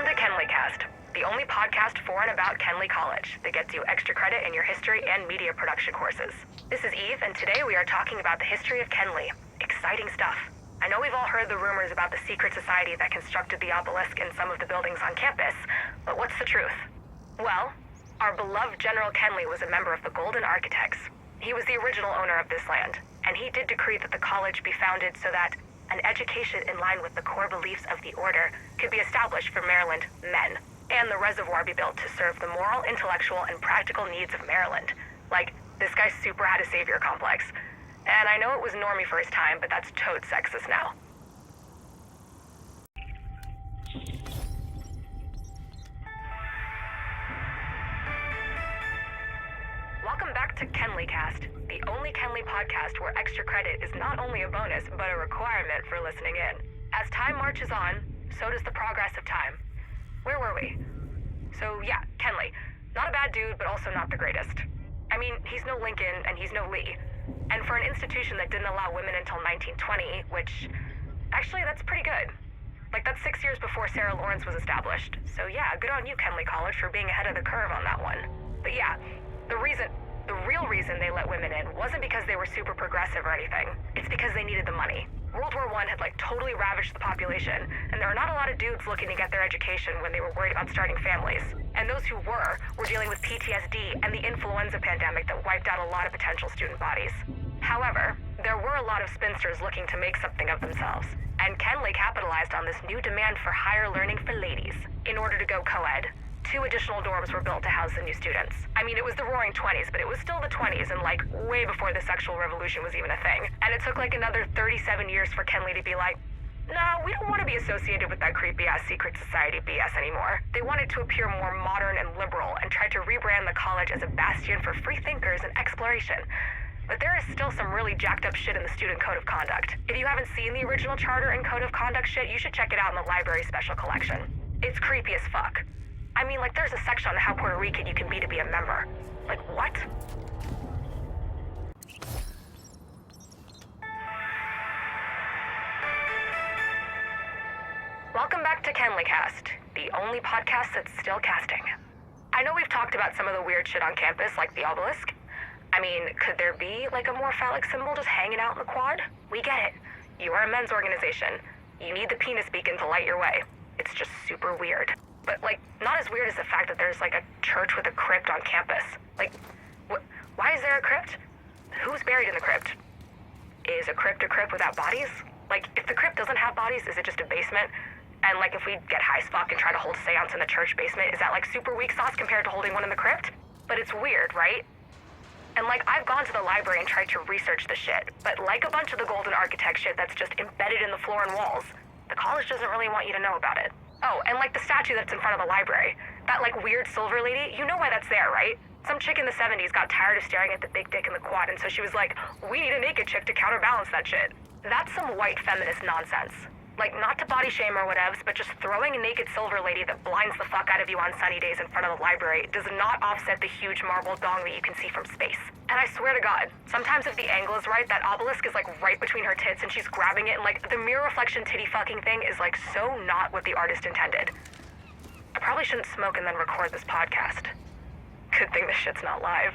Welcome to KenleyCast, the only podcast for and about Kenley College that gets you extra credit in your history and media production courses. This is Eve, and today we are talking about the history of Kenley. Exciting stuff. I know we've all heard the rumors about the secret society that constructed the obelisk in some of the buildings on campus, but what's the truth? Well, our beloved General Kenley was a member of the Golden Architects. He was the original owner of this land, and he did decree that the college be founded so that an education in line with the core beliefs of the order could be established for Maryland men, and the reservoir be built to serve the moral, intellectual, and practical needs of Maryland. Like, this guy super had a savior complex. And I know it was normie for his time, but that's toad sexist now. Welcome back to KenleyCast, the only Kenley podcast where extra credit is not only a bonus, but a requirement for listening in. As time marches on, so does the progress of time. Where were we? So yeah, Kenley. Not a bad dude, but also not the greatest. I mean, he's no Lincoln, and he's no Lee. And for an institution that didn't allow women until 1920, which, actually, that's pretty good. Like, that's 6 years before Sarah Lawrence was established. So yeah, good on you, Kenley College, for being ahead of the curve on that one. But yeah, the real reason they let women in wasn't because they were super progressive or anything. It's because they needed the money. World War I had totally ravaged the population, and there were not a lot of dudes looking to get their education when they were worried about starting families. And those who were dealing with PTSD and the influenza pandemic that wiped out a lot of potential student bodies. However, there were a lot of spinsters looking to make something of themselves, and Kenley capitalized on this new demand for higher learning for ladies. In order to go co-ed, 2 additional dorms were built to house the new students. I mean, it was the roaring 20s, but it was still the 20s and way before the sexual revolution was even a thing. And it took another 37 years for Kenley to be like, no, we don't want to be associated with that creepy-ass secret society BS anymore. They wanted to appear more modern and liberal and tried to rebrand the college as a bastion for free thinkers and exploration. But there is still some really jacked up shit in the student code of conduct. If you haven't seen the original charter and code of conduct shit, you should check it out in the library special collection. It's creepy as fuck. I mean, there's a section on how Puerto Rican you can be to be a member. What? Welcome back to KenleyCast, the only podcast that's still casting. I know we've talked about some of the weird shit on campus, like the obelisk. I mean, could there be, a more phallic symbol just hanging out in the quad? We get it. You are a men's organization. You need the penis beacon to light your way. It's just super weird. But, not as weird as the fact that there's, a church with a crypt on campus. Why is there a crypt? Who's buried in the crypt? Is a crypt without bodies? If the crypt doesn't have bodies, is it just a basement? And, if we get high as fuck and try to hold a seance in the church basement, is that, super weak sauce compared to holding one in the crypt? But it's weird, right? And, I've gone to the library and tried to research the shit, but a bunch of the Golden Architect shit that's just embedded in the floor and walls, the college doesn't really want you to know about it. Oh, and the statue that's in front of the library. That weird silver lady, you know why that's there, right? Some chick in the 70s got tired of staring at the big dick in the quad, and so she was like, we need a naked chick to counterbalance that shit. That's some white feminist nonsense. Not to body shame or whatevs, but just throwing a naked silver lady that blinds the fuck out of you on sunny days in front of the library does not offset the huge marble dong that you can see from space. And I swear to God, sometimes if the angle is right, that obelisk is right between her tits and she's grabbing it, and the mirror reflection titty fucking thing is so not what the artist intended. I probably shouldn't smoke and then record this podcast. Good thing this shit's not live.